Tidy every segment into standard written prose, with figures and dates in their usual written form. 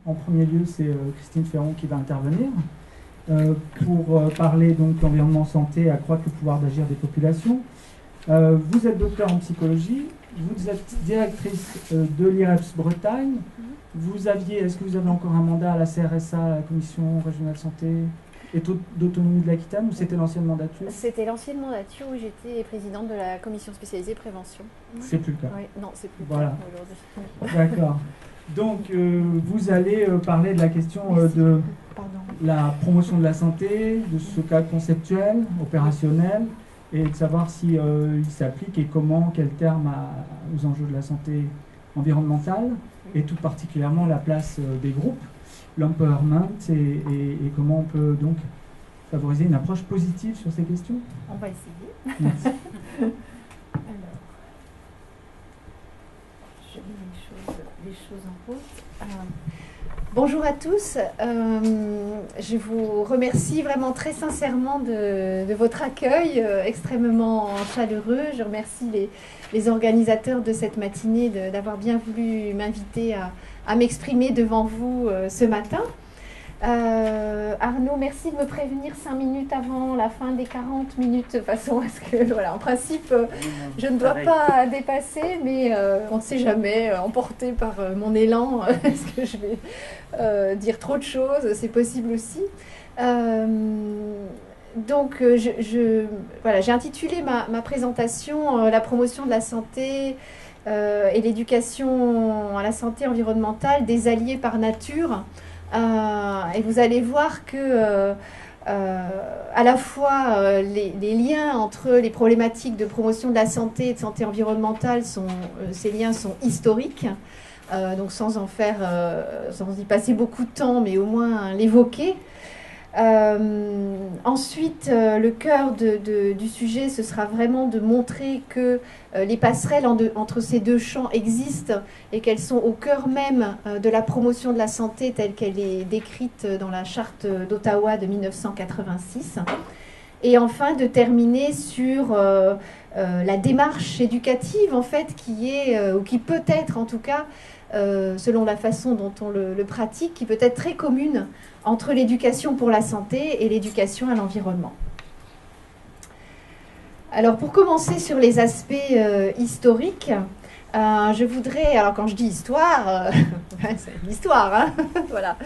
En premier lieu, c'est Christine Ferron qui va intervenir pour parler donc d'environnement santé, accroître le pouvoir d'agir des populations. Vous êtes docteur en psychologie, vous êtes directrice de l'IREPS Bretagne. Est-ce que vous avez encore un mandat à la CRSA, à la Commission régionale santé et d'autonomie de l'Aquitaine, ou c'était l'ancienne mandature? C'était l'ancienne mandature où j'étais présidente de la commission spécialisée prévention. C'est plus le cas. Oui, non, c'est plus voilà. le cas aujourd'hui. D'accord. Donc, vous allez parler de la question de la promotion de la santé, de ce cadre conceptuel, opérationnel, et de savoir si il s'applique et comment, quel terme aux enjeux de la santé environnementale, et tout particulièrement la place des groupes, l'empowerment, et comment on peut donc favoriser une approche positive sur ces questions. On va essayer. Merci. Alors, je mets les choses en route. Bonjour à tous. Je vous remercie vraiment très sincèrement de votre accueil extrêmement chaleureux. Je remercie les organisateurs de cette matinée d'avoir bien voulu m'inviter à m'exprimer devant vous ce matin. Arnaud, merci de me prévenir 5 minutes avant la fin des 40 minutes, de façon à ce que, voilà, en principe, je ne dois pas dépasser, mais on ne sait jamais, emporté par mon élan, est-ce que je vais dire trop de choses, c'est possible aussi. Donc, voilà, j'ai intitulé ma présentation « La promotion de la santé et l'éducation à la santé environnementale, des alliés par nature ». Et vous allez voir que à la fois les liens entre les problématiques de promotion de la santé et de santé environnementale, ces liens sont historiques, donc sans y passer beaucoup de temps, mais au moins l'évoquer. Ensuite, le cœur du sujet, ce sera vraiment de montrer que les passerelles entre ces deux champs existent et qu'elles sont au cœur même de la promotion de la santé telle qu'elle est décrite dans la charte d'Ottawa de 1986. Et enfin, de terminer sur la démarche éducative, en fait, qui est, ou qui peut être en tout cas, selon la façon dont on le pratique, qui peut être très commune entre l'éducation pour la santé et l'éducation à l'environnement. Alors, pour commencer sur les aspects historiques, je voudrais, alors quand je dis histoire, c'est l'histoire, hein, voilà.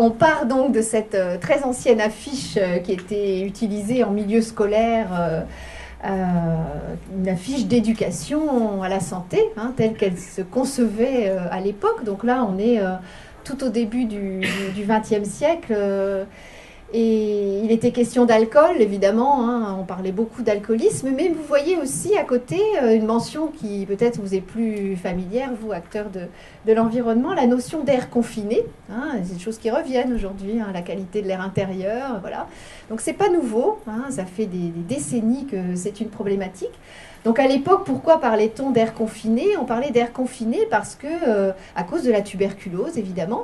On part donc de cette très ancienne affiche qui était utilisée en milieu scolaire, une affiche d'éducation à la santé, hein, telle qu'elle se concevait à l'époque. Donc là, on est tout au début du XXe siècle. Et il était question d'alcool, évidemment, hein, on parlait beaucoup d'alcoolisme, mais vous voyez aussi à côté une mention qui peut-être vous est plus familière, vous, acteurs de l'environnement, la notion d'air confiné. Hein, c'est des choses qui reviennent aujourd'hui, hein, la qualité de l'air intérieur, voilà. Donc c'est pas nouveau, hein, ça fait des décennies que c'est une problématique. Donc à l'époque, pourquoi parlait-on d'air confiné? On parlait d'air confiné parce que, à cause de la tuberculose, évidemment.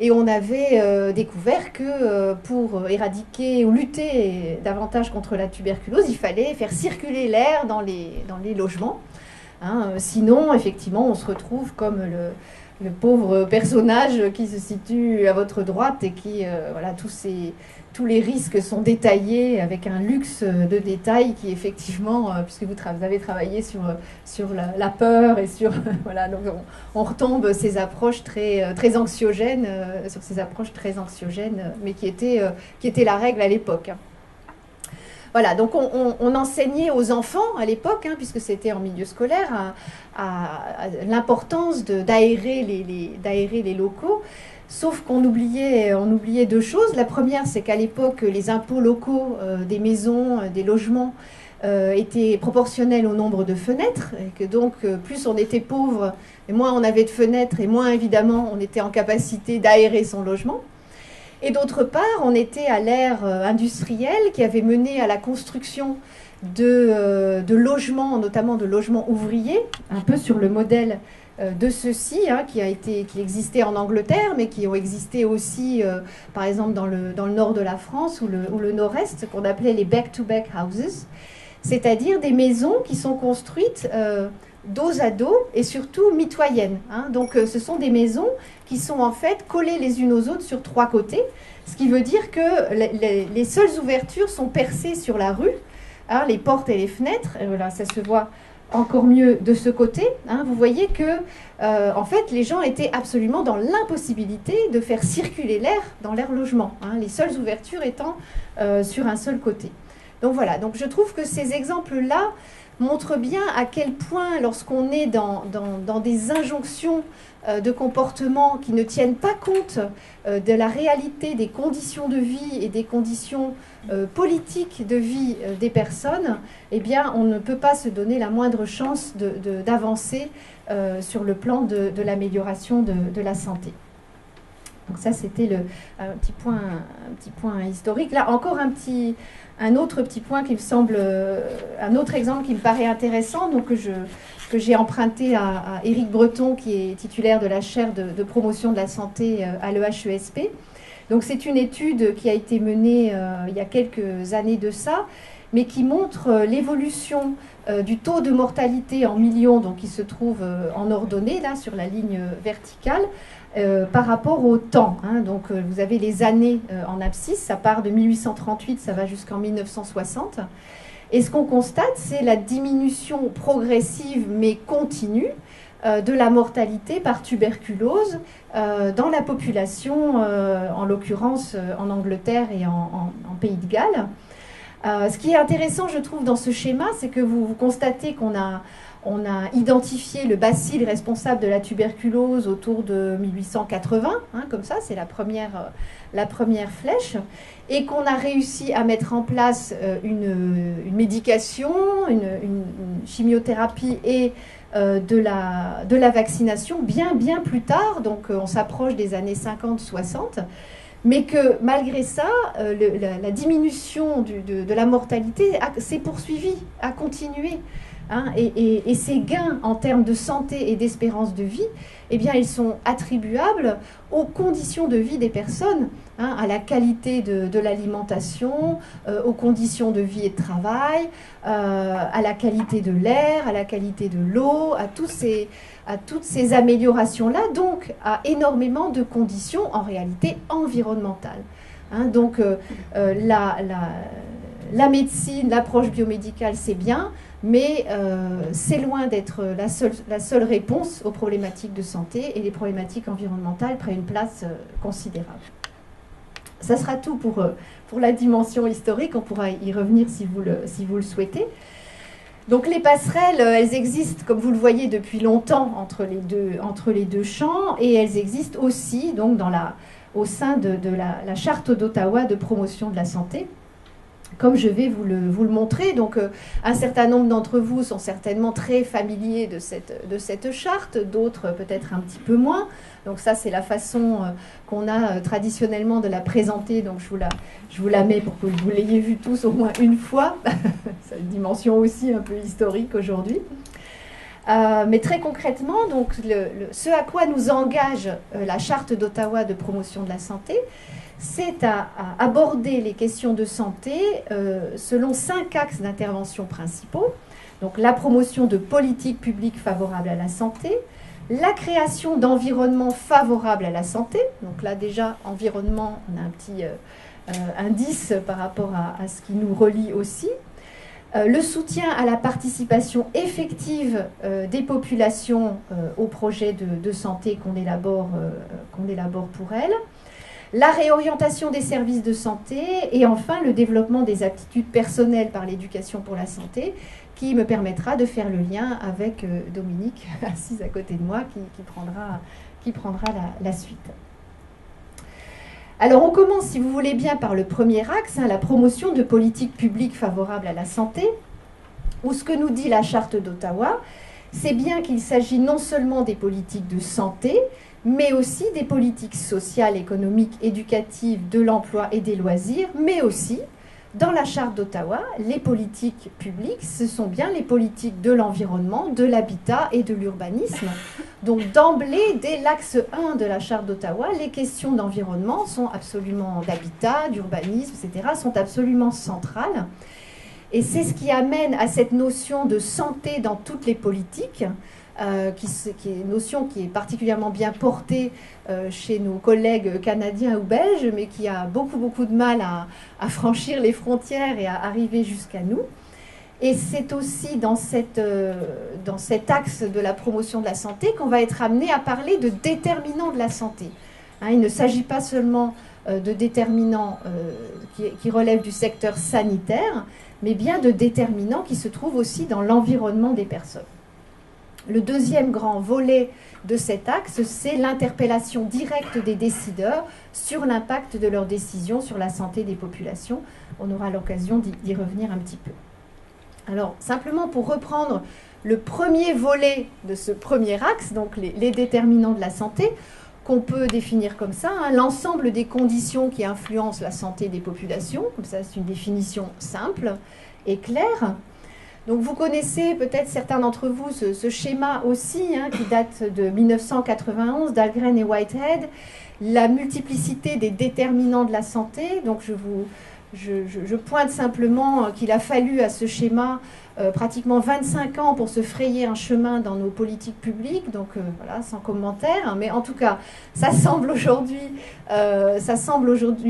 Et on avait découvert que pour éradiquer ou lutter davantage contre la tuberculose, il fallait faire circuler l'air dans les logements. Hein, sinon, effectivement, on se retrouve comme le pauvre personnage qui se situe à votre droite et qui, voilà, tous les risques sont détaillés avec un luxe de détails qui, effectivement, puisque vous avez travaillé sur la peur et sur... voilà, donc on retombe ces approches très anxiogènes, sur ces approches très anxiogènes, mais qui étaient la règle à l'époque. Voilà, donc on enseignait aux enfants à l'époque, hein, puisque c'était en milieu scolaire, à l'importance d'aérer les locaux. Sauf qu'on oubliait deux choses. La première, c'est qu'à l'époque, les impôts locaux des maisons, des logements, étaient proportionnels au nombre de fenêtres. Et que donc, plus on était pauvre, et moins on avait de fenêtres, et moins, évidemment, on était en capacité d'aérer son logement. Et d'autre part, on était à l'ère industrielle qui avait mené à la construction de logements, notamment de logements ouvriers, un peu sur le modèle de ceux-ci, hein, qui existaient en Angleterre, mais qui ont existé aussi, par exemple, dans le nord de la France ou le nord-est, qu'on appelait les back-to-back houses. c'est-à-dire des maisons qui sont construites dos à dos et surtout mitoyennes. Hein. Donc ce sont des maisons qui sont en fait collées les unes aux autres sur 3 côtés, ce qui veut dire que les seules ouvertures sont percées sur la rue, hein, les portes et les fenêtres, et voilà, ça se voit encore mieux de ce côté. Hein. Vous voyez que en fait les gens étaient absolument dans l'impossibilité de faire circuler l'air dans leur logement, hein, les seules ouvertures étant sur un seul côté. Donc voilà, donc je trouve que ces exemples-là montrent bien à quel point, lorsqu'on est dans des injonctions de comportement qui ne tiennent pas compte de la réalité des conditions de vie et des conditions politiques de vie des personnes, eh bien, on ne peut pas se donner la moindre chance d'avancer sur le plan de l'amélioration de la santé. Donc ça, c'était un petit point historique. Là, encore un autre petit point qui me semble, un autre exemple qui me paraît intéressant, donc que j'ai emprunté à Éric Breton, qui est titulaire de la chaire de promotion de la santé à l'EHESP. Donc c'est une étude qui a été menée il y a quelques années de ça, mais qui montre l'évolution du taux de mortalité en millions, donc qui se trouve en ordonnée, là, sur la ligne verticale, par rapport au temps. Hein. Donc vous avez les années en abscisse, ça part de 1838, ça va jusqu'en 1960. Et ce qu'on constate, c'est la diminution progressive mais continue de la mortalité par tuberculose dans la population, en l'occurrence en Angleterre et en Pays de Galles. Ce qui est intéressant, je trouve, dans ce schéma, c'est que vous constatez qu'on a identifié le bacille responsable de la tuberculose autour de 1880, hein, comme ça, c'est la première flèche, et qu'on a réussi à mettre en place une médication, une chimiothérapie et de la vaccination bien plus tard, donc on s'approche des années 50-60, mais que malgré ça, la diminution de la mortalité s'est poursuivie, a continué. Hein, et ces gains en termes de santé et d'espérance de vie, eh bien, ils sont attribuables aux conditions de vie des personnes, hein, à la qualité de l'alimentation, aux conditions de vie et de travail, à la qualité de l'air, à la qualité de l'eau, à toutes ces améliorations-là, donc à énormément de conditions en réalité environnementales. Hein, donc la médecine, l'approche biomédicale, c'est bien, mais c'est loin d'être la seule réponse aux problématiques de santé, et les problématiques environnementales prennent une place considérable. Ça sera tout pour la dimension historique, on pourra y revenir si vous le souhaitez. Donc les passerelles, elles existent, comme vous le voyez, depuis longtemps entre les deux champs, et elles existent aussi donc, au sein de la charte d'Ottawa de promotion de la santé, comme je vais vous le montrer. Donc un certain nombre d'entre vous sont certainement très familiers de cette charte, d'autres peut-être un petit peu moins. Donc ça, c'est la façon qu'on a traditionnellement de la présenter. Donc je vous la mets pour que vous l'ayez vue tous au moins une fois. C'est une dimension aussi un peu historique aujourd'hui. Mais très concrètement, donc, ce à quoi nous engage la charte d'Ottawa de promotion de la santé, c'est à aborder les questions de santé selon 5 axes d'intervention principaux. Donc la promotion de politiques publiques favorables à la santé, la création d'environnements favorables à la santé. Donc là déjà, environnement, on a un petit indice par rapport à ce qui nous relie aussi. Le soutien à la participation effective des populations au projet de santé qu'on élabore pour elles. La réorientation des services de santé et enfin le développement des aptitudes personnelles par l'éducation pour la santé, qui me permettra de faire le lien avec Dominique, assise à côté de moi, qui prendra la suite. Alors on commence, si vous voulez bien, par le premier axe, hein, la promotion de politiques publiques favorables à la santé, où ce que nous dit la charte d'Ottawa, c'est bien qu'il s'agit non seulement des politiques de santé, mais aussi des politiques sociales, économiques, éducatives, de l'emploi et des loisirs, mais aussi, dans la charte d'Ottawa, les politiques publiques, ce sont bien les politiques de l'environnement, de l'habitat et de l'urbanisme. Donc d'emblée, dès l'axe 1 de la charte d'Ottawa, les questions d'environnement sont absolument, d'habitat, d'urbanisme, etc., sont absolument centrales. Et c'est ce qui amène à cette notion de santé dans toutes les politiques, qui est une notion qui est particulièrement bien portée chez nos collègues canadiens ou belges, mais qui a beaucoup de mal à franchir les frontières et à arriver jusqu'à nous. Et c'est aussi dans cet axe de la promotion de la santé qu'on va être amené à parler de déterminants de la santé. Hein, il ne s'agit pas seulement de déterminants qui relèvent du secteur sanitaire, mais bien de déterminants qui se trouvent aussi dans l'environnement des personnes. Le deuxième grand volet de cet axe, c'est l'interpellation directe des décideurs sur l'impact de leurs décisions sur la santé des populations. On aura l'occasion d'y revenir un petit peu. Alors, simplement pour reprendre le premier volet de ce premier axe, donc les déterminants de la santé, qu'on peut définir comme ça, hein, l'ensemble des conditions qui influencent la santé des populations, comme ça c'est une définition simple et claire. Donc vous connaissez peut-être certains d'entre vous ce schéma aussi, hein, qui date de 1991, d'Algren et Whitehead, la multiplicité des déterminants de la santé. Donc je pointe simplement qu'il a fallu à ce schéma pratiquement 25 ans pour se frayer un chemin dans nos politiques publiques, donc voilà, sans commentaire, hein, mais en tout cas, ça semble aujourd'hui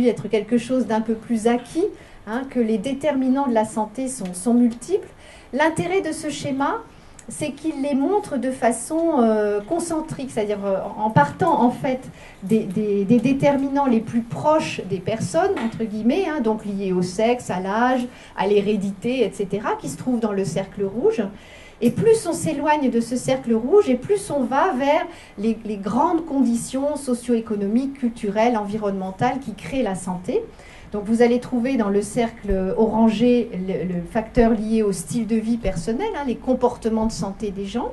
être quelque chose d'un peu plus acquis, hein, que les déterminants de la santé sont multiples. L'intérêt de ce schéma, c'est qu'il les montre de façon concentrique, c'est-à-dire en partant en fait des déterminants les plus proches des personnes, entre guillemets, hein, donc liés au sexe, à l'âge, à l'hérédité, etc., qui se trouvent dans le cercle rouge. Et plus on s'éloigne de ce cercle rouge, et plus on va vers les grandes conditions socio-économiques, culturelles, environnementales qui créent la santé. Donc vous allez trouver dans le cercle orangé le facteur lié au style de vie personnel, hein, les comportements de santé des gens.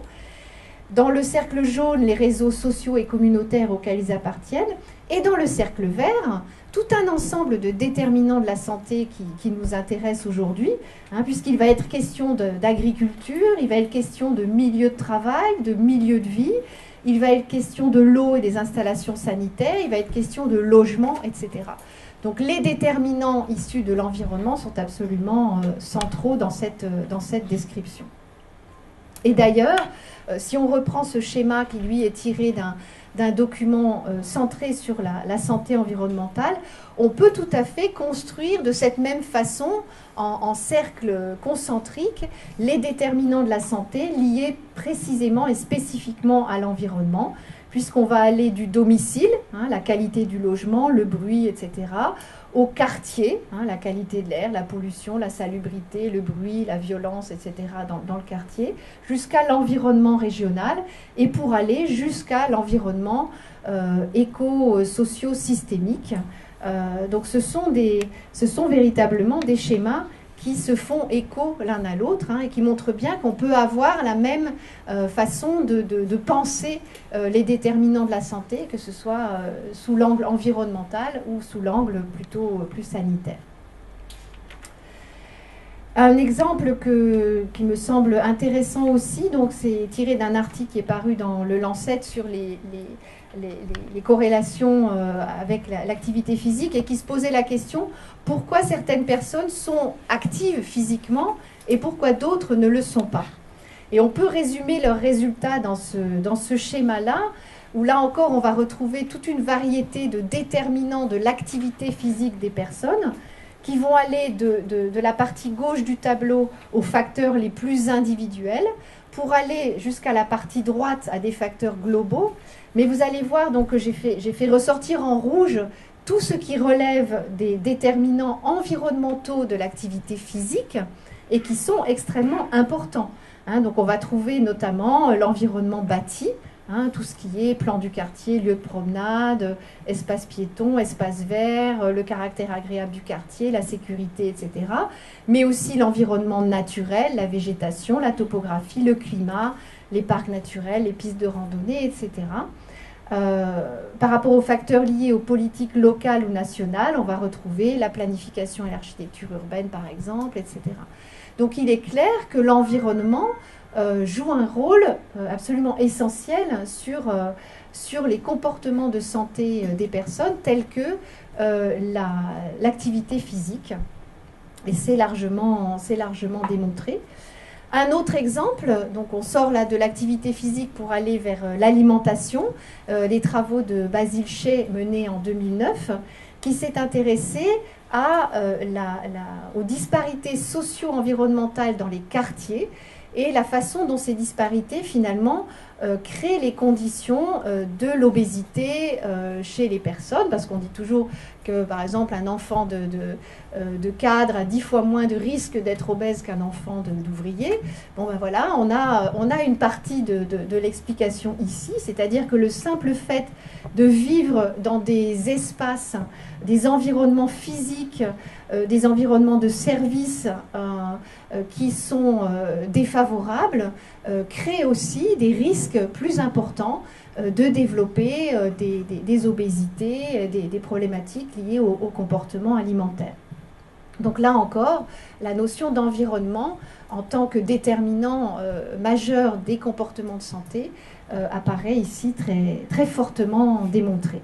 Dans le cercle jaune, les réseaux sociaux et communautaires auxquels ils appartiennent. Et dans le cercle vert, tout un ensemble de déterminants de la santé qui nous intéressent aujourd'hui, hein, puisqu'il va être question d'agriculture, il va être question de milieu de travail, de milieu de vie, il va être question de l'eau et des installations sanitaires, il va être question de logement, etc. Donc les déterminants issus de l'environnement sont absolument centraux dans cette description. Et d'ailleurs, si on reprend ce schéma qui lui est tiré d'un document centré sur la santé environnementale, on peut tout à fait construire de cette même façon, en cercle concentrique, les déterminants de la santé liés précisément et spécifiquement à l'environnement, puisqu'on va aller du domicile, hein, la qualité du logement, le bruit, etc., au quartier, hein, la qualité de l'air, la pollution, la salubrité, le bruit, la violence, etc., dans le quartier, jusqu'à l'environnement régional, et pour aller jusqu'à l'environnement éco-socio-systémique. Donc ce sont véritablement des schémas qui se font écho l'un à l'autre, hein, et qui montrent bien qu'on peut avoir la même façon de penser les déterminants de la santé, que ce soit sous l'angle environnemental ou sous l'angle plutôt plus sanitaire. Un exemple qui me semble intéressant aussi, donc c'est tiré d'un article qui est paru dans le Lancet sur les corrélations avec l'activité physique, et qui se posait la question pourquoi certaines personnes sont actives physiquement et pourquoi d'autres ne le sont pas. Et on peut résumer leurs résultats dans ce schéma-là, où là encore on va retrouver toute une variété de déterminants de l'activité physique des personnes, qui vont aller de la partie gauche du tableau aux facteurs les plus individuels, pour aller jusqu'à la partie droite à des facteurs globaux. Mais vous allez voir donc que j'ai fait ressortir en rouge tout ce qui relève des déterminants environnementaux de l'activité physique et qui sont extrêmement importants. Hein, donc on va trouver notamment l'environnement bâti, hein, tout ce qui est plan du quartier, lieu de promenade, espace piéton, espace vert, le caractère agréable du quartier, la sécurité, etc. Mais aussi l'environnement naturel, la végétation, la topographie, le climat, les parcs naturels, les pistes de randonnée, etc. Par rapport aux facteurs liés aux politiques locales ou nationales, on va retrouver la planification et l'architecture urbaine, par exemple, etc. Donc il est clair que l'environnement joue un rôle absolument essentiel sur les comportements de santé des personnes, tels que l'activité physique. Et c'est largement démontré. Un autre exemple, donc on sort là de l'activité physique pour aller vers l'alimentation, les travaux de Basile Shea menés en 2009, qui s'est intéressé aux disparités socio-environnementales dans les quartiers et la façon dont ces disparités finalement créent les conditions de l'obésité chez les personnes, parce qu'on dit toujours que par exemple un enfant de cadre a 10 fois moins de risque d'être obèse qu'un enfant d'ouvrier. Bon ben voilà, on a une partie de l'explication ici, c'est-à-dire que le simple fait de vivre dans des espaces, des environnements physiques, des environnements de service qui sont défavorables, crée aussi des risques plus importants de développer des obésités, des problématiques liées au comportement alimentaire. Donc là encore, la notion d'environnement en tant que déterminant majeur des comportements de santé apparaît ici très, très fortement démontrée.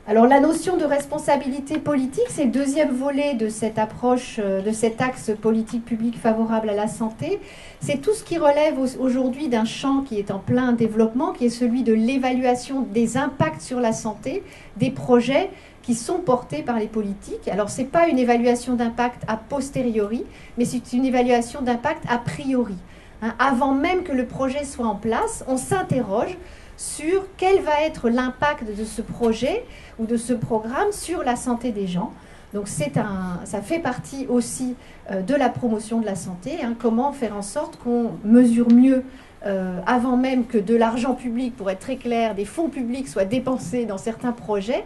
Alors la notion de responsabilité politique, c'est le deuxième volet de cette approche, de cet axe politique publique favorable à la santé. C'est tout ce qui relève aujourd'hui d'un champ qui est en plein développement, qui est celui de l'évaluation des impacts sur la santé, des projets qui sont portés par les politiques. Alors ce n'est pas une évaluation d'impact a posteriori, mais c'est une évaluation d'impact a priori. Avant même que le projet soit en place, on s'interroge sur quel va être l'impact de ce projet ou de ce programme sur la santé des gens. Donc ça fait partie aussi de la promotion de la santé, comment faire en sorte qu'on mesure mieux, avant même que de l'argent public, pour être très clair, des fonds publics soient dépensés dans certains projets,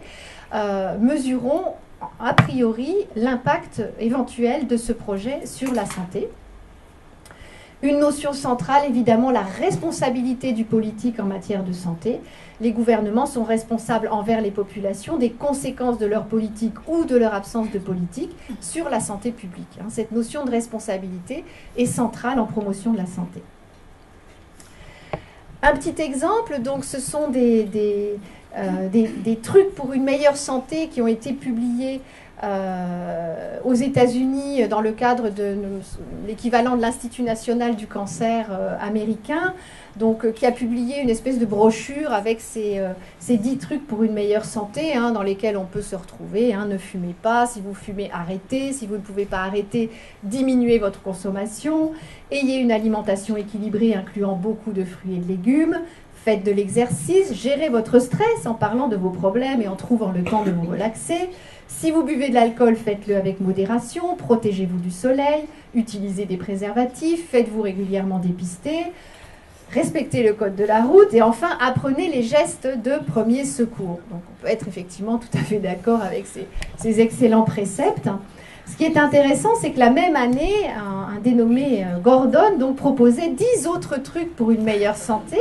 mesurons a priori l'impact éventuel de ce projet sur la santé. Une notion centrale, évidemment, la responsabilité du politique en matière de santé. Les gouvernements sont responsables envers les populations des conséquences de leur politique ou de leur absence de politique sur la santé publique. Cette notion de responsabilité est centrale en promotion de la santé. Un petit exemple, donc, ce sont des trucs pour une meilleure santé qui ont été publiés aux États-Unis dans le cadre de l'équivalent de l'Institut national du cancer américain, donc qui a publié une espèce de brochure avec ces 10 trucs pour une meilleure santé, dans lesquels on peut se retrouver. Ne fumez pas, si vous fumez, arrêtez, si vous ne pouvez pas arrêter, diminuez votre consommation, ayez une alimentation équilibrée incluant beaucoup de fruits et de légumes, faites de l'exercice, gérez votre stress en parlant de vos problèmes et en trouvant le temps de vous relaxer. Si vous buvez de l'alcool, faites-le avec modération, protégez-vous du soleil, utilisez des préservatifs, faites-vous régulièrement dépister, respectez le code de la route et enfin apprenez les gestes de premier secours. Donc on peut être effectivement tout à fait d'accord avec ces excellents préceptes. Ce qui est intéressant, c'est que la même année, un dénommé Gordon donc, proposait 10 autres trucs pour une meilleure santé.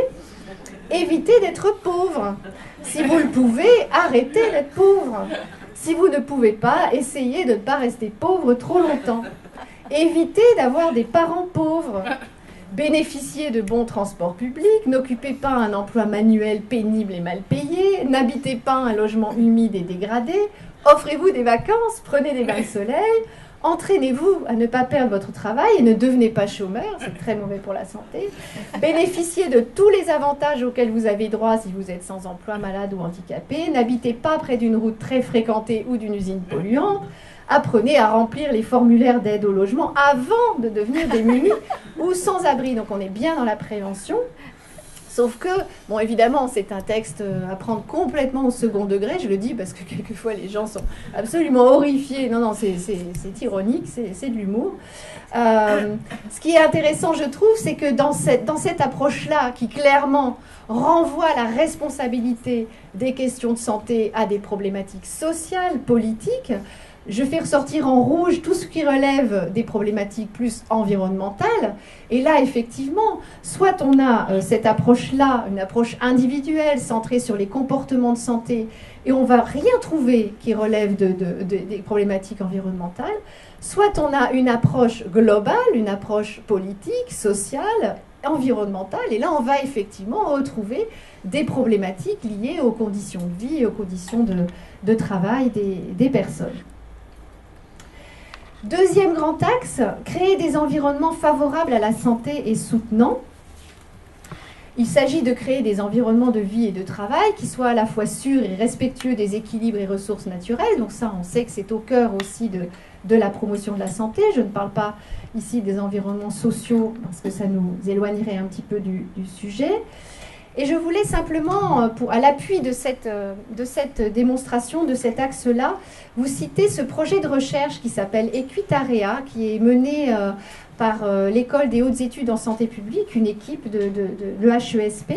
Évitez d'être pauvre. Si vous le pouvez, arrêtez d'être pauvre. Si vous ne pouvez pas, essayez de ne pas rester pauvre trop longtemps. Évitez d'avoir des parents pauvres. Bénéficiez de bons transports publics. N'occupez pas un emploi manuel pénible et mal payé. N'habitez pas un logement humide et dégradé. Offrez-vous des vacances. Prenez des bains de soleil. Entraînez-vous à ne pas perdre votre travail et ne devenez pas chômeur, c'est très mauvais pour la santé. Bénéficiez de tous les avantages auxquels vous avez droit si vous êtes sans emploi, malade ou handicapé. N'habitez pas près d'une route très fréquentée ou d'une usine polluante. Apprenez à remplir les formulaires d'aide au logement avant de devenir démunis ou sans abri. Donc on est bien dans la prévention. Sauf que, bon, évidemment, c'est un texte à prendre complètement au second degré, je le dis parce que quelquefois les gens sont absolument horrifiés. Non, c'est ironique, c'est de l'humour. Ce qui est intéressant, je trouve, c'est que dans cette approche-là, qui clairement renvoie la responsabilité des questions de santé à des problématiques sociales, politiques, je fais ressortir en rouge tout ce qui relève des problématiques plus environnementales. Et là, effectivement, soit on a cette approche-là, une approche individuelle centrée sur les comportements de santé, et on ne va rien trouver qui relève des problématiques environnementales, soit on a une approche globale, une approche politique, sociale, environnementale, et là, on va effectivement retrouver des problématiques liées aux conditions de vie et aux conditions de travail des personnes. Deuxième grand axe, créer des environnements favorables à la santé et soutenants. Il s'agit de créer des environnements de vie et de travail qui soient à la fois sûrs et respectueux des équilibres et ressources naturelles. Donc ça, on sait que c'est au cœur aussi de la promotion de la santé. Je ne parle pas ici des environnements sociaux parce que ça nous éloignerait un petit peu du sujet. Et je voulais simplement, à l'appui de cette démonstration, de cet axe-là, vous citer ce projet de recherche qui s'appelle Equitarea, qui est mené par l'École des hautes études en santé publique, une équipe de l'EHESP,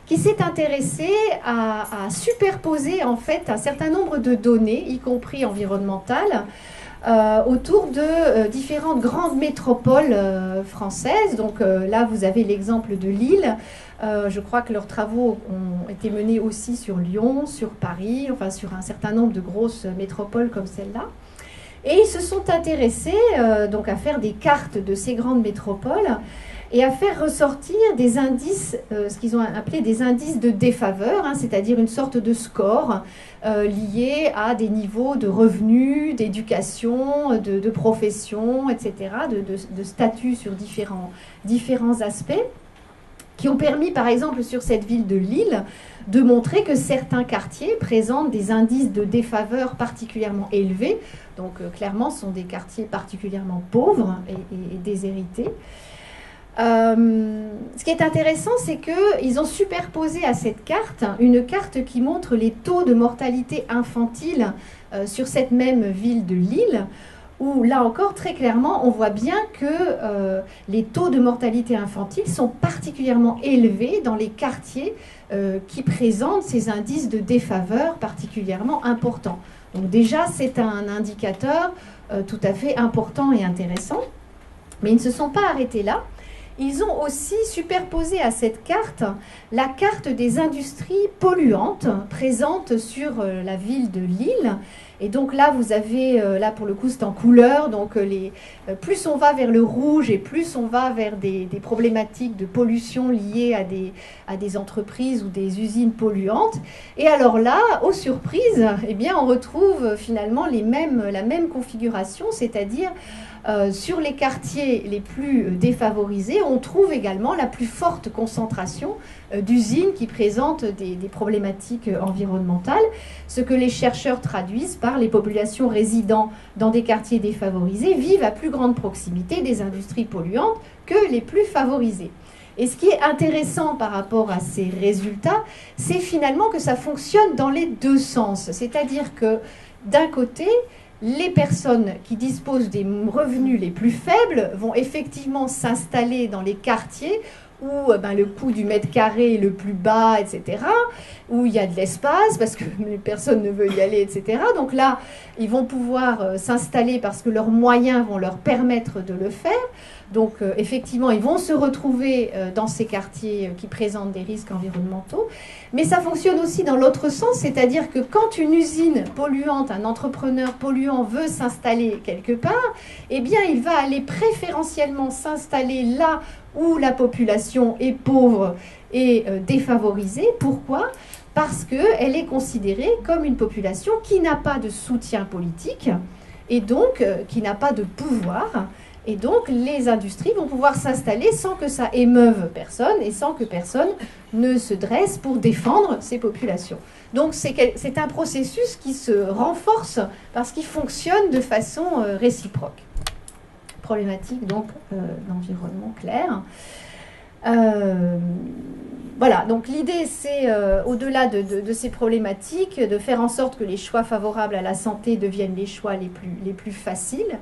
qui s'est intéressée à superposer en fait un certain nombre de données, y compris environnementales, autour de différentes grandes métropoles françaises. Donc là, vous avez l'exemple de Lille. Je crois que leurs travaux ont été menés aussi sur Lyon, sur Paris, enfin sur un certain nombre de grosses métropoles comme celle-là. Et ils se sont intéressés donc à faire des cartes de ces grandes métropoles et à faire ressortir des indices, ce qu'ils ont appelé des indices de défaveur, hein, c'est-à-dire une sorte de score lié à des niveaux de revenus, d'éducation, de profession, etc., de statut sur différents aspects, qui ont permis, par exemple, sur cette ville de Lille, de montrer que certains quartiers présentent des indices de défaveur particulièrement élevés. Donc, clairement, ce sont des quartiers particulièrement pauvres et déshérités. Ce qui est intéressant, c'est qu'ils ont superposé à cette carte une carte qui montre les taux de mortalité infantile sur cette même ville de Lille, où là encore, très clairement, on voit bien que les taux de mortalité infantile sont particulièrement élevés dans les quartiers qui présentent ces indices de défaveur particulièrement importants. Donc déjà, c'est un indicateur tout à fait important et intéressant. Mais ils ne se sont pas arrêtés là. Ils ont aussi superposé à cette carte la carte des industries polluantes présentes sur la ville de Lille. Et donc là, vous avez, là pour le coup, c'est en couleur. Donc plus on va vers le rouge et plus on va vers des problématiques de pollution liées à des entreprises ou des usines polluantes. Et alors là, aux surprises, eh bien, on retrouve finalement la même configuration, c'est-à-dire sur les quartiers les plus défavorisés, on trouve également la plus forte concentration d'usines qui présentent des problématiques environnementales, ce que les chercheurs traduisent par les populations résidant dans des quartiers défavorisés vivent à plus grande proximité des industries polluantes que les plus favorisées. Et ce qui est intéressant par rapport à ces résultats, c'est finalement que ça fonctionne dans les deux sens. C'est-à-dire que d'un côté, les personnes qui disposent des revenus les plus faibles vont effectivement s'installer dans les quartiers où le coût du mètre carré est le plus bas, etc., où il y a de l'espace parce que personne ne veut y aller, etc. Donc là, ils vont pouvoir s'installer parce que leurs moyens vont leur permettre de le faire. Donc effectivement, ils vont se retrouver dans ces quartiers qui présentent des risques environnementaux. Mais ça fonctionne aussi dans l'autre sens, c'est-à-dire que quand une usine polluante, un entrepreneur polluant veut s'installer quelque part, eh bien il va aller préférentiellement s'installer là où la population est pauvre et défavorisée. Pourquoi ? Parce qu'elle est considérée comme une population qui n'a pas de soutien politique et donc qui n'a pas de pouvoir. Et donc, les industries vont pouvoir s'installer sans que ça émeuve personne et sans que personne ne se dresse pour défendre ces populations. Donc, c'est un processus qui se renforce parce qu'il fonctionne de façon réciproque. Problématique, donc, d'environnement clair. Voilà, donc l'idée, c'est, au-delà de ces problématiques, de faire en sorte que les choix favorables à la santé deviennent les choix les plus faciles.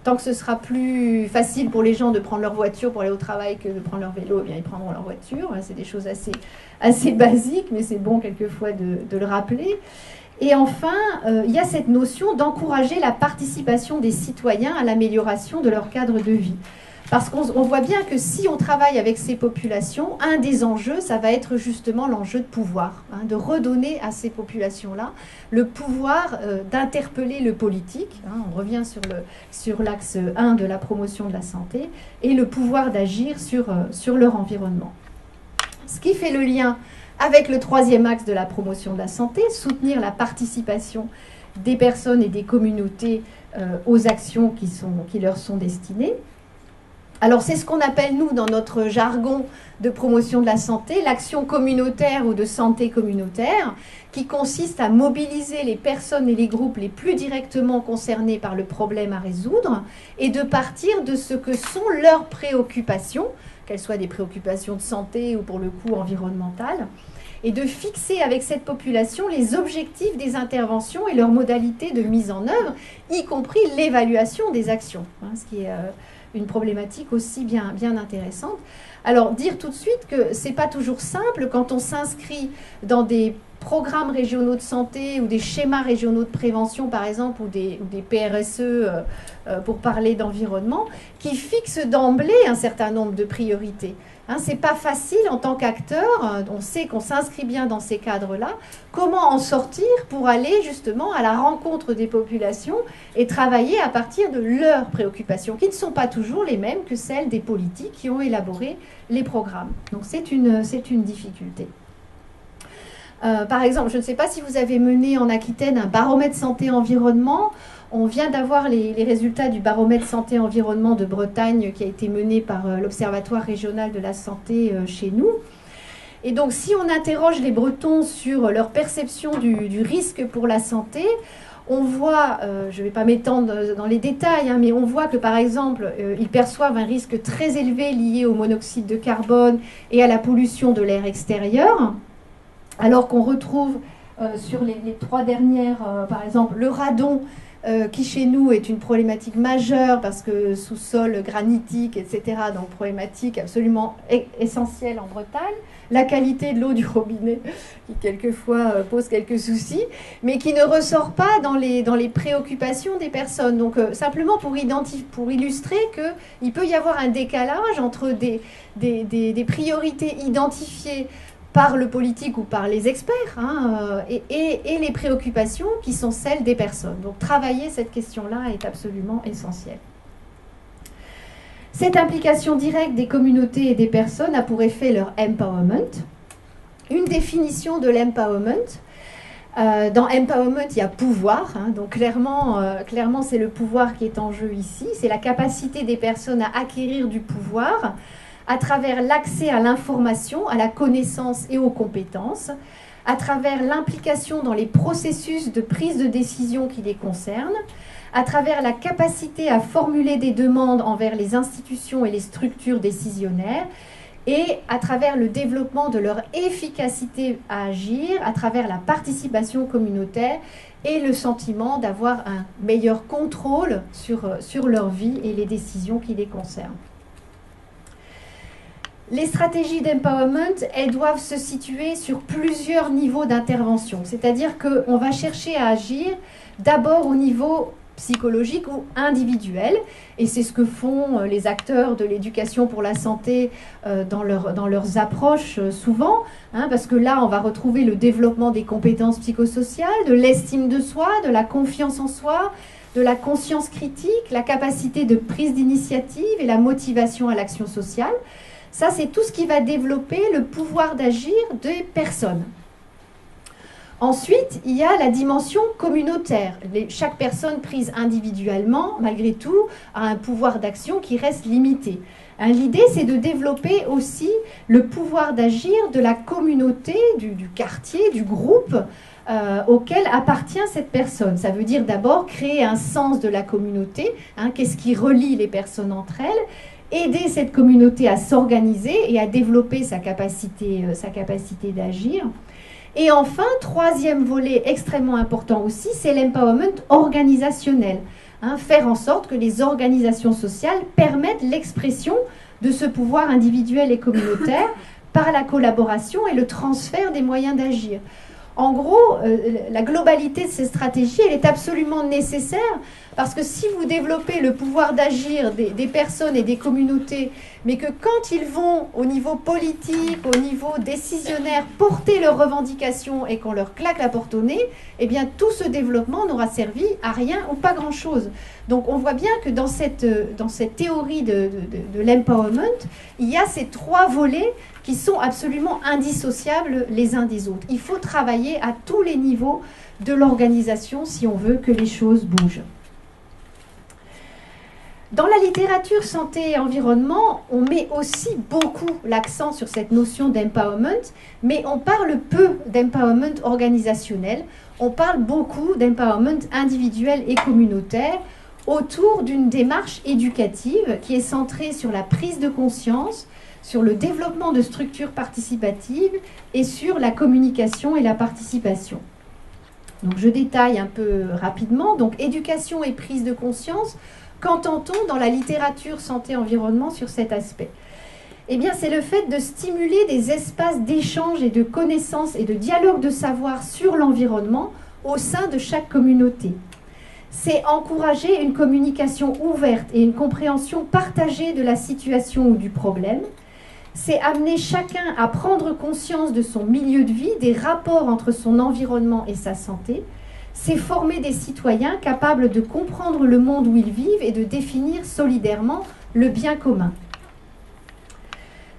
Tant que ce sera plus facile pour les gens de prendre leur voiture pour aller au travail que de prendre leur vélo, eh bien, ils prendront leur voiture. C'est des choses assez basiques, mais c'est bon quelquefois de le rappeler. Et enfin, il y a cette notion d'encourager la participation des citoyens à l'amélioration de leur cadre de vie. Parce qu'on voit bien que si on travaille avec ces populations, un des enjeux, ça va être justement l'enjeu de pouvoir, de redonner à ces populations-là le pouvoir d'interpeller le politique. On revient sur l'axe 1 de la promotion de la santé, et le pouvoir d'agir sur leur environnement. Ce qui fait le lien avec le troisième axe de la promotion de la santé, soutenir la participation des personnes et des communautés aux actions qui leur sont destinées. Alors c'est ce qu'on appelle, nous, dans notre jargon de promotion de la santé, l'action communautaire ou de santé communautaire, qui consiste à mobiliser les personnes et les groupes les plus directement concernés par le problème à résoudre et de partir de ce que sont leurs préoccupations, qu'elles soient des préoccupations de santé ou pour le coup environnementales, et de fixer avec cette population les objectifs des interventions et leurs modalités de mise en œuvre, y compris l'évaluation des actions, ce qui est une problématique aussi bien intéressante. Alors, dire tout de suite que ce n'est pas toujours simple quand on s'inscrit dans des programmes régionaux de santé ou des schémas régionaux de prévention, par exemple, ou des PRSE, pour parler d'environnement, qui fixent d'emblée un certain nombre de priorités. Ce n'est pas facile en tant qu'acteur, on sait qu'on s'inscrit bien dans ces cadres-là, comment en sortir pour aller justement à la rencontre des populations et travailler à partir de leurs préoccupations, qui ne sont pas toujours les mêmes que celles des politiques qui ont élaboré les programmes. Donc c'est une difficulté. Par exemple, je ne sais pas si vous avez mené en Aquitaine un baromètre santé-environnement. On vient d'avoir les résultats du baromètre santé-environnement de Bretagne qui a été mené par l'Observatoire régional de la santé chez nous. Et donc, si on interroge les Bretons sur leur perception du risque pour la santé, on voit, je ne vais pas m'étendre dans les détails, mais on voit que, par exemple, ils perçoivent un risque très élevé lié au monoxyde de carbone et à la pollution de l'air extérieur, alors qu'on retrouve sur les 3 dernières, par exemple, le radon, qui chez nous est une problématique majeure parce que sous-sol granitique, etc., donc problématique absolument essentielle en Bretagne. La qualité de l'eau du robinet qui quelquefois pose quelques soucis, mais qui ne ressort pas dans les préoccupations des personnes. Donc simplement pour illustrer qu'il peut y avoir un décalage entre des priorités identifiées par le politique ou par les experts, et les préoccupations qui sont celles des personnes. Donc travailler cette question-là est absolument essentiel. Cette implication directe des communautés et des personnes a pour effet leur empowerment. Une définition de l'empowerment. Dans empowerment, il y a pouvoir, donc clairement c'est le pouvoir qui est en jeu ici. C'est la capacité des personnes à acquérir du pouvoir à travers l'accès à l'information, à la connaissance et aux compétences, à travers l'implication dans les processus de prise de décision qui les concernent, à travers la capacité à formuler des demandes envers les institutions et les structures décisionnaires, et à travers le développement de leur efficacité à agir, à travers la participation communautaire et le sentiment d'avoir un meilleur contrôle sur leur vie et les décisions qui les concernent. Les stratégies d'empowerment, elles doivent se situer sur plusieurs niveaux d'intervention. C'est-à-dire qu'on va chercher à agir d'abord au niveau psychologique ou individuel. Et c'est ce que font les acteurs de l'éducation pour la santé dans leurs approches souvent. Parce que là, on va retrouver le développement des compétences psychosociales, de l'estime de soi, de la confiance en soi, de la conscience critique, la capacité de prise d'initiative et la motivation à l'action sociale. Ça, c'est tout ce qui va développer le pouvoir d'agir des personnes. Ensuite, il y a la dimension communautaire. Chaque personne prise individuellement, malgré tout, a un pouvoir d'action qui reste limité. L'idée, c'est de développer aussi le pouvoir d'agir de la communauté, du quartier, du groupe auquel appartient cette personne. Ça veut dire d'abord créer un sens de la communauté, qu'est-ce qui relie les personnes entre elles, aider cette communauté à s'organiser et à développer sa capacité d'agir. Et enfin, troisième volet extrêmement important aussi, c'est l'empowerment organisationnel. Faire en sorte que les organisations sociales permettent l'expression de ce pouvoir individuel et communautaire par la collaboration et le transfert des moyens d'agir. En gros, la globalité de ces stratégies, elle est absolument nécessaire parce que si vous développez le pouvoir d'agir des personnes et des communautés mais que quand ils vont au niveau politique, au niveau décisionnaire, porter leurs revendications et qu'on leur claque la porte au nez, eh bien tout ce développement n'aura servi à rien ou pas grand-chose. Donc on voit bien que dans cette théorie de l'empowerment, il y a ces trois volets qui sont absolument indissociables les uns des autres. Il faut travailler à tous les niveaux de l'organisation si on veut que les choses bougent. Dans la littérature santé et environnement, on met aussi beaucoup l'accent sur cette notion d'empowerment, mais on parle peu d'empowerment organisationnel, on parle beaucoup d'empowerment individuel et communautaire autour d'une démarche éducative qui est centrée sur la prise de conscience, sur le développement de structures participatives et sur la communication et la participation. Donc je détaille un peu rapidement. Donc éducation et prise de conscience. Qu'entend-on dans la littérature santé-environnement sur cet aspect? Eh bien, c'est le fait de stimuler des espaces d'échange et de connaissances et de dialogue de savoir sur l'environnement au sein de chaque communauté. C'est encourager une communication ouverte et une compréhension partagée de la situation ou du problème. C'est amener chacun à prendre conscience de son milieu de vie, des rapports entre son environnement et sa santé. C'est former des citoyens capables de comprendre le monde où ils vivent et de définir solidairement le bien commun.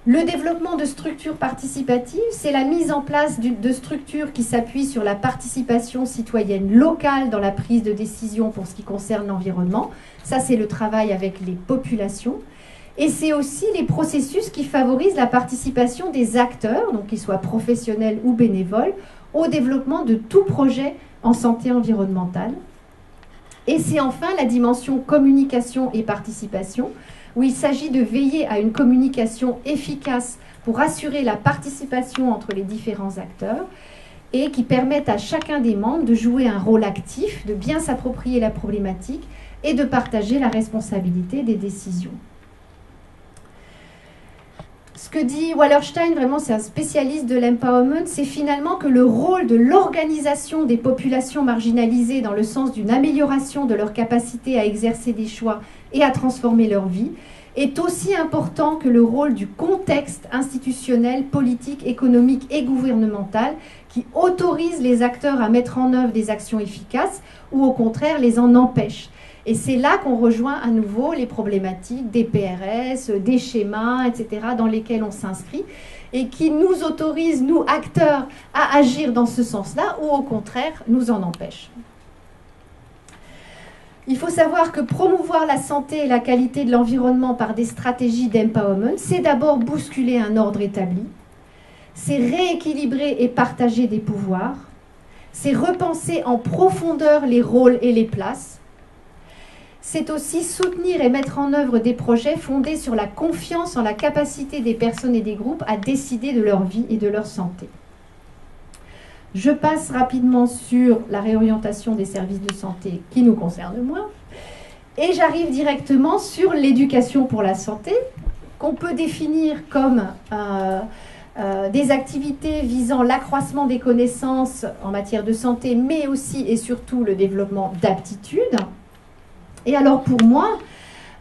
Le développement de structures participatives, c'est la mise en place de structures qui s'appuient sur la participation citoyenne locale dans la prise de décision pour ce qui concerne l'environnement. Ça, c'est le travail avec les populations. Et c'est aussi les processus qui favorisent la participation des acteurs, donc qu'ils soient professionnels ou bénévoles, au développement de tout projet en santé environnementale. Et c'est enfin la dimension communication et participation, où il s'agit de veiller à une communication efficace pour assurer la participation entre les différents acteurs et qui permettent à chacun des membres de jouer un rôle actif, de bien s'approprier la problématique et de partager la responsabilité des décisions. Ce que dit Wallerstein, vraiment c'est un spécialiste de l'empowerment, c'est finalement que le rôle de l'organisation des populations marginalisées dans le sens d'une amélioration de leur capacité à exercer des choix et à transformer leur vie est aussi important que le rôle du contexte institutionnel, politique, économique et gouvernemental qui autorise les acteurs à mettre en œuvre des actions efficaces ou au contraire les en empêche. Et c'est là qu'on rejoint à nouveau les problématiques des PRS, des schémas, etc., dans lesquels on s'inscrit et qui nous autorisent, nous, acteurs, à agir dans ce sens-là ou au contraire, nous en empêchent. Il faut savoir que promouvoir la santé et la qualité de l'environnement par des stratégies d'empowerment, c'est d'abord bousculer un ordre établi, c'est rééquilibrer et partager des pouvoirs, c'est repenser en profondeur les rôles et les places, c'est aussi soutenir et mettre en œuvre des projets fondés sur la confiance en la capacité des personnes et des groupes à décider de leur vie et de leur santé. Je passe rapidement sur la réorientation des services de santé qui nous concerne moins. Et j'arrive directement sur l'éducation pour la santé, qu'on peut définir comme des activités visant l'accroissement des connaissances en matière de santé, mais aussi et surtout le développement d'aptitudes. Et alors pour moi,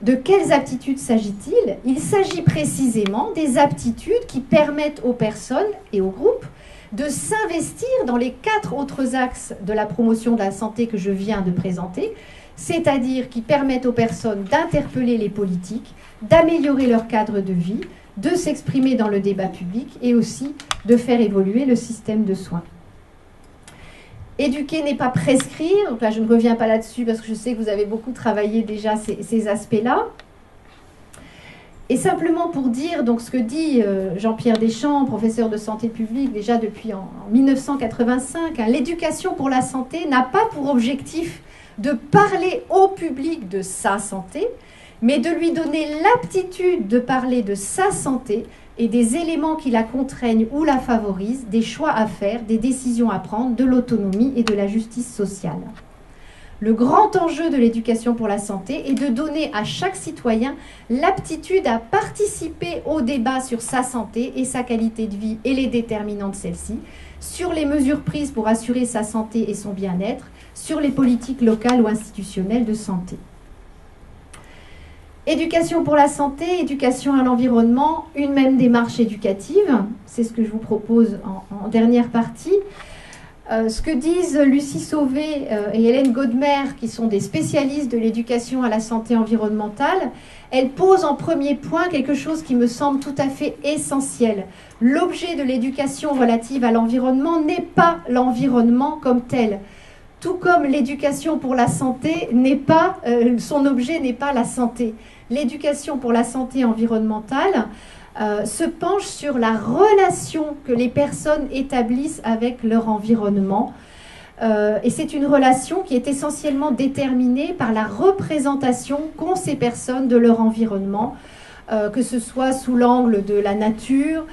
de quelles aptitudes s'agit-il? Il s'agit précisément des aptitudes qui permettent aux personnes et aux groupes de s'investir dans les 4 autres axes de la promotion de la santé que je viens de présenter, c'est-à-dire qui permettent aux personnes d'interpeller les politiques, d'améliorer leur cadre de vie, de s'exprimer dans le débat public et aussi de faire évoluer le système de soins. Éduquer n'est pas prescrire, donc là je ne reviens pas là-dessus parce que je sais que vous avez beaucoup travaillé déjà ces aspects-là. Et simplement pour dire donc ce que dit Jean-Pierre Deschamps, professeur de santé publique déjà depuis en 1985, hein, l'éducation pour la santé n'a pas pour objectif de parler au public de sa santé, mais de lui donner l'aptitude de parler de sa santé et des éléments qui la contraignent ou la favorisent, des choix à faire, des décisions à prendre, de l'autonomie et de la justice sociale. Le grand enjeu de l'éducation pour la santé est de donner à chaque citoyen l'aptitude à participer au débat sur sa santé et sa qualité de vie et les déterminants de celle-ci, sur les mesures prises pour assurer sa santé et son bien-être, sur les politiques locales ou institutionnelles de santé. Éducation pour la santé, éducation à l'environnement, une même démarche éducative. C'est ce que je vous propose en dernière partie. Ce que disent Lucie Sauvé et Hélène Godmer, qui sont des spécialistes de l'éducation à la santé environnementale, elles posent en premier point quelque chose qui me semble tout à fait essentiel. L'objet de l'éducation relative à l'environnement n'est pas l'environnement comme tel. Tout comme l'éducation pour la santé n'est pas, son objet n'est pas la santé. L'éducation pour la santé environnementale se penche sur la relation que les personnes établissent avec leur environnement. Et c'est une relation qui est essentiellement déterminée par la représentation qu'ont ces personnes de leur environnement, que ce soit sous l'angle de la nature,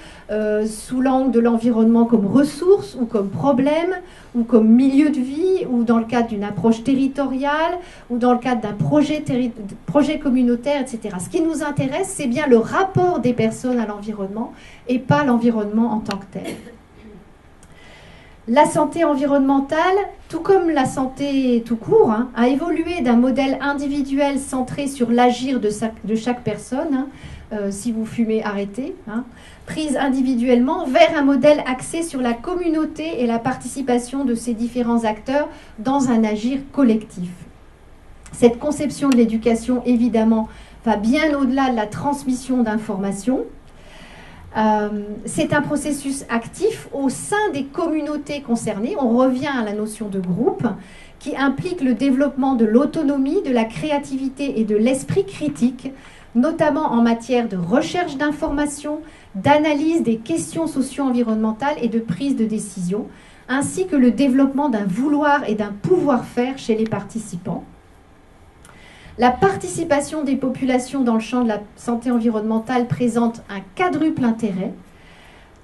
sous l'angle de l'environnement comme ressource ou comme problème, ou comme milieu de vie, ou dans le cadre d'une approche territoriale, ou dans le cadre d'un projet communautaire, etc. Ce qui nous intéresse, c'est bien le rapport des personnes à l'environnement et pas l'environnement en tant que tel. La santé environnementale, tout comme la santé tout court, a évolué d'un modèle individuel centré sur l'agir de chaque personne, si vous fumez, arrêtez, prise individuellement, vers un modèle axé sur la communauté et la participation de ces différents acteurs dans un agir collectif. Cette conception de l'éducation, évidemment, va bien au-delà de la transmission d'informations. C'est un processus actif au sein des communautés concernées. On revient à la notion de groupe qui implique le développement de l'autonomie, de la créativité et de l'esprit critique, notamment en matière de recherche d'informations, d'analyse des questions socio-environnementales et de prise de décision, ainsi que le développement d'un vouloir et d'un pouvoir-faire chez les participants. La participation des populations dans le champ de la santé environnementale présente un quadruple intérêt.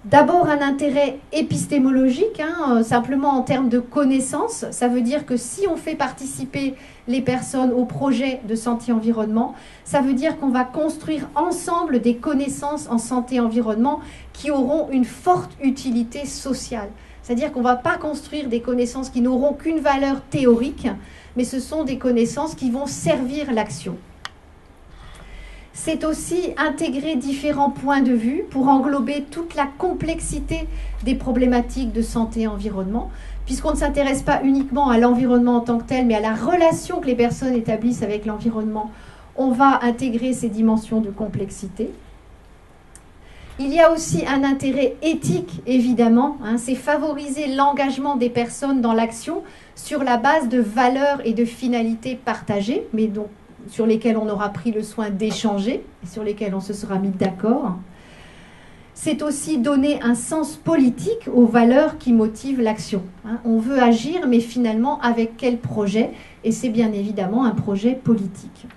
D'abord un intérêt épistémologique, simplement en termes de connaissances. Ça veut dire que si on fait participer les personnes au projet de santé-environnement, ça veut dire qu'on va construire ensemble des connaissances en santé-environnement qui auront une forte utilité sociale. C'est-à-dire qu'on ne va pas construire des connaissances qui n'auront qu'une valeur théorique, mais ce sont des connaissances qui vont servir l'action. C'est aussi intégrer différents points de vue pour englober toute la complexité des problématiques de santé et environnement, puisqu'on ne s'intéresse pas uniquement à l'environnement en tant que tel, mais à la relation que les personnes établissent avec l'environnement. On va intégrer ces dimensions de complexité. Il y a aussi un intérêt éthique, évidemment, c'est favoriser l'engagement des personnes dans l'action sur la base de valeurs et de finalités partagées, mais donc sur lesquelles on aura pris le soin d'échanger et sur lesquelles on se sera mis d'accord. C'est aussi donner un sens politique aux valeurs qui motivent l'action. On veut agir, mais finalement, avec quel projet? Et c'est bien évidemment un projet politique.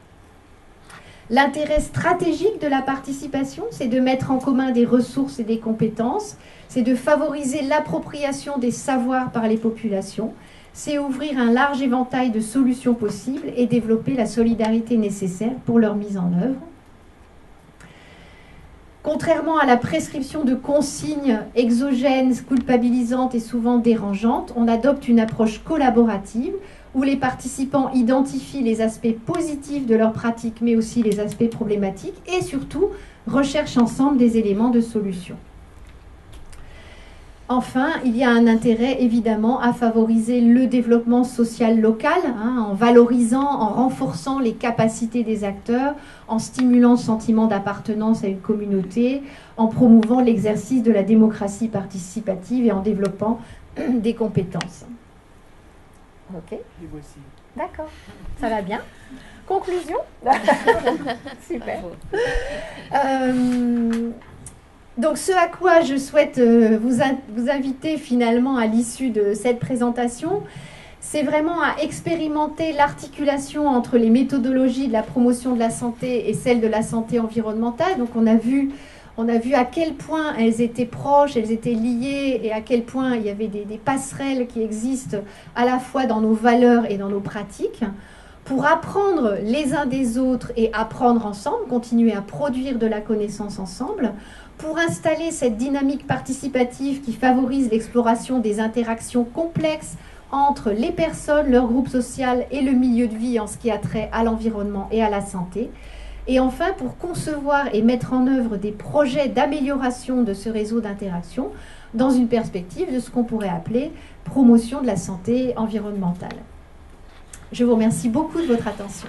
L'intérêt stratégique de la participation, c'est de mettre en commun des ressources et des compétences, c'est de favoriser l'appropriation des savoirs par les populations, c'est ouvrir un large éventail de solutions possibles et développer la solidarité nécessaire pour leur mise en œuvre. Contrairement à la prescription de consignes exogènes, culpabilisantes et souvent dérangeantes, on adopte une approche collaborative où les participants identifient les aspects positifs de leur pratique, mais aussi les aspects problématiques, et surtout recherchent ensemble des éléments de solution. Enfin, il y a un intérêt évidemment à favoriser le développement social local, en valorisant, en renforçant les capacités des acteurs, en stimulant le sentiment d'appartenance à une communauté, en promouvant l'exercice de la démocratie participative et en développant des compétences. Ok. D'accord, ça va bien. Conclusion. Super. Donc ce à quoi je souhaite vous inviter finalement à l'issue de cette présentation, c'est vraiment à expérimenter l'articulation entre les méthodologies de la promotion de la santé et celles de la santé environnementale. Donc on a vu à quel point elles étaient proches, elles étaient liées et à quel point il y avait des passerelles qui existent à la fois dans nos valeurs et dans nos pratiques pour apprendre les uns des autres et apprendre ensemble, continuer à produire de la connaissance ensemble, pour installer cette dynamique participative qui favorise l'exploration des interactions complexes entre les personnes, leur groupe social et le milieu de vie en ce qui a trait à l'environnement et à la santé, Et enfin, pour concevoir et mettre en œuvre des projets d'amélioration de ce réseau d'interaction dans une perspective de ce qu'on pourrait appeler promotion de la santé environnementale. Je vous remercie beaucoup de votre attention.